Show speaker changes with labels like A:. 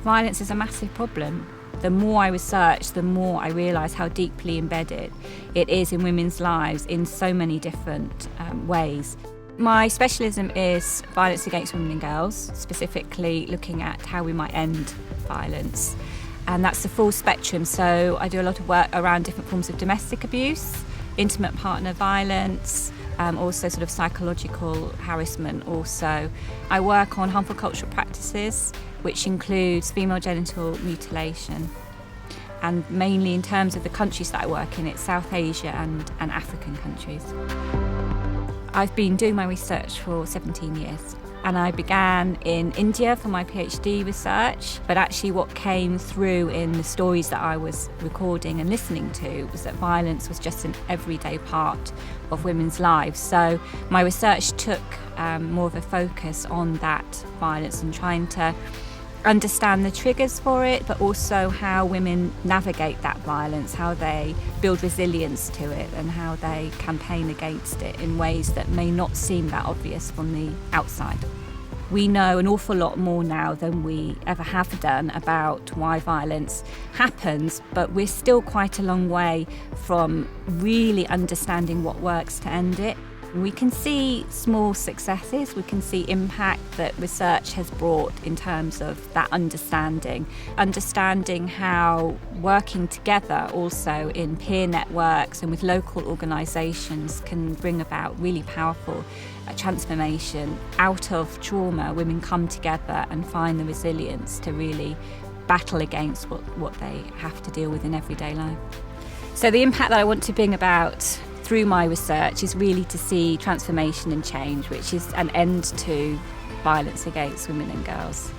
A: Violence is a massive problem. The more I research, the more I realise how deeply embedded it is in women's lives in so many different ways. My specialism is violence against women and girls, specifically looking at how we might end violence. And that's the full spectrum, so I do a lot of work around different forms of domestic abuse, intimate partner violence, also sort of psychological harassment also. I work on harmful cultural practices, which includes female genital mutilation. And mainly in terms of the countries that I work in, it's South Asia and African countries. I've been doing my research for 17 years. And I began in India for my PhD research, but actually what came through in the stories that I was recording and listening to was that violence was just an everyday part of women's lives. So my research took more of a focus on that violence and trying to understand the triggers for it, but also how women navigate that violence, how they build resilience to it and how they campaign against it in ways that may not seem that obvious from the outside. We know an awful lot more now than we ever have done about why violence happens, but we're still quite a long way from really understanding what works to end it. We can see small successes, we can see impact that research has brought in terms of that understanding how working together also in peer networks and with local organisations can bring about really powerful transformation. Out of trauma, women come together and find the resilience to really battle against what they have to deal with in everyday life. So the impact that I want to bring about through my research is really to see transformation and change, which is an end to violence against women and girls.